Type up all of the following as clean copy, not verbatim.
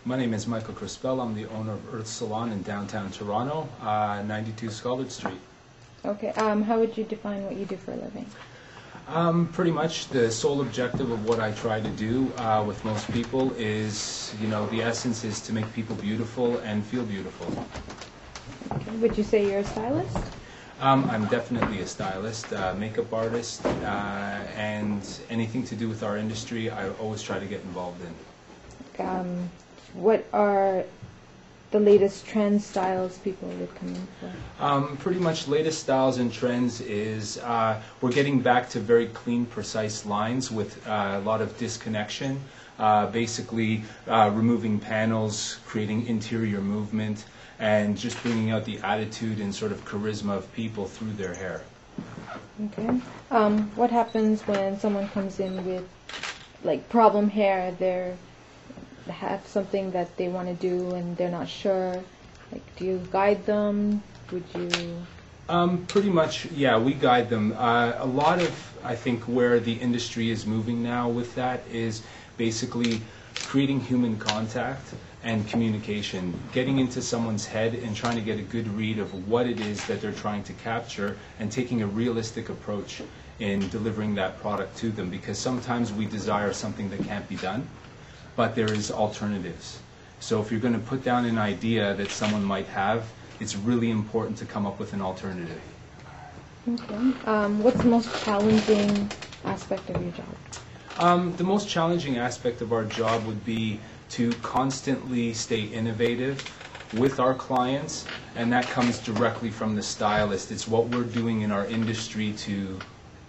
My name is Michael Crispel. I'm the owner of Earth Salon in downtown Toronto, 92 Scarlett Street. Okay, how would you define what you do for a living? Pretty much the sole objective of what I try to do with most people is, the essence is to make people beautiful and feel beautiful. Okay. Would you say you're a stylist? I'm definitely a stylist, makeup artist, and anything to do with our industry, I always try to get involved in. What are the latest trend styles people would come in for? Pretty much latest styles and trends is we're getting back to very clean, precise lines with a lot of disconnection, basically removing panels, creating interior movement, and just bringing out the attitude and sort of charisma of people through their hair. Okay. What happens when someone comes in with like problem hair? They have something that they want to do and they're not sure. Like, do you guide them? Would you? Pretty much, yeah, we guide them. A lot of, I think, where the industry is moving now with that is basically creating human contact and communication, getting into someone's head and trying to get a good read of what it is that they're trying to capture and taking a realistic approach in delivering that product to them, because sometimes we desire something that can't be done, but there is alternatives. So if you're going to put down an idea that someone might have, it's really important to come up with an alternative. Okay. What's the most challenging aspect of your job? The most challenging aspect of our job would be to constantly stay innovative with our clients, and that comes directly from the stylist. It's what we're doing in our industry to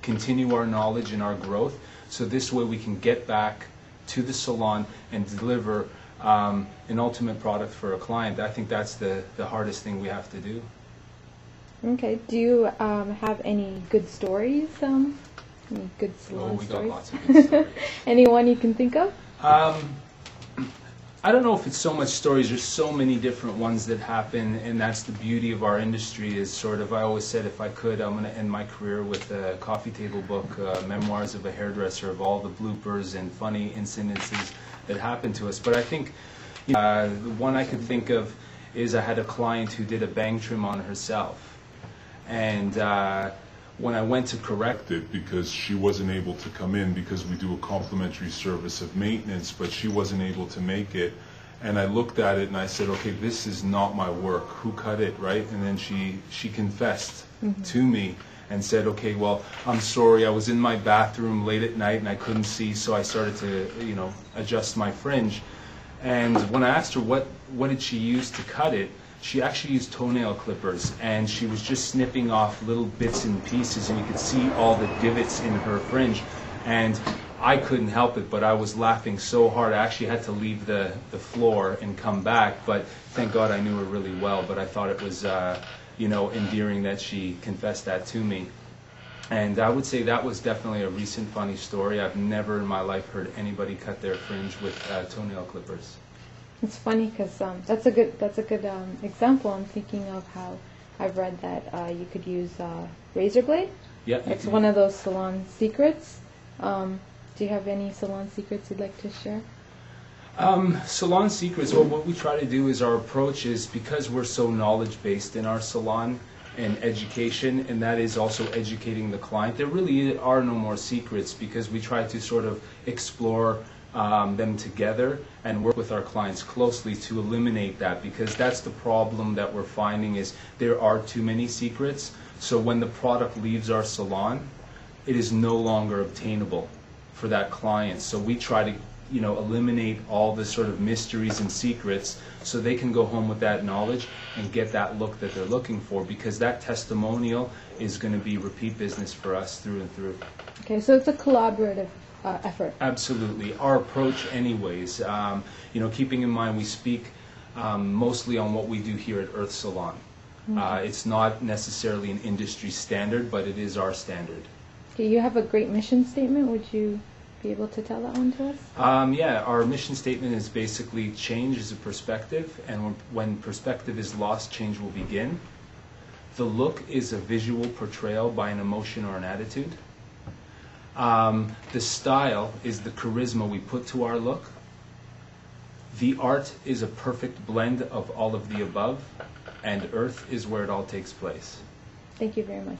continue our knowledge and our growth, so this way we can get back to the salon and deliver an ultimate product for a client. I think that's the hardest thing we have to do. Okay. Do you have any good stories? Any good salon we stories? got lots of good stories. Anyone you can think of? I don't know if it's so much stories. There's so many different ones that happen, and that's the beauty of our industry. Is sort of, I always said, if I could, I'm going to end my career with a coffee table book, Memoirs of a Hairdresser, of all the bloopers and funny incidences that happened to us. But I think the one I could think of is I had a client who did a bang trim on herself, and when I went to correct it, because she wasn't able to come in because we do a complimentary service of maintenance, but she wasn't able to make it. And I looked at it and I said, okay, this is not my work. Who cut it, right? And then she confessed to me and said, okay, well, I'm sorry. I was in my bathroom late at night and I couldn't see, so I started to, adjust my fringe. And when I asked her what did she use to cut it, she actually used toenail clippers, and she was just snipping off little bits and pieces, and you could see all the divots in her fringe. And I couldn't help it, but I was laughing so hard I actually had to leave the floor and come back. But thank God I knew her really well. But I thought it was endearing that she confessed that to me. And I would say that was definitely a recent funny story. I've never in my life heard anybody cut their fringe with toenail clippers. It's funny because that's a good example. I'm thinking of how I've read that you could use razor blade. Yeah, it's one of those salon secrets. Do you have any salon secrets you'd like to share? Salon secrets. Well, what we try to do is our approach is, because we're so knowledge based in our salon and education, and that is also educating the client. There really are no more secrets, because we try to sort of explore them together and work with our clients closely to eliminate that, because that's the problem that we're finding is there are too many secrets. So when the product leaves our salon, it is no longer obtainable for that client. So we try to eliminate all the sort of mysteries and secrets so they can go home with that knowledge and get that look that they're looking for, because that testimonial is going to be repeat business for us through and through. Okay, so it's a collaborative effort. Absolutely. Our approach anyways, keeping in mind we speak mostly on what we do here at Earth Salon. It's not necessarily an industry standard, but it is our standard. Okay, you have a great mission statement. Would you be able to tell that one to us? Yeah, our mission statement is basically change is a perspective, and when perspective is lost, change will begin. The look is a visual portrayal by an emotion or an attitude. The style is the charisma we put to our look. The art is a perfect blend of all of the above, and earth is where it all takes place. Thank you very much.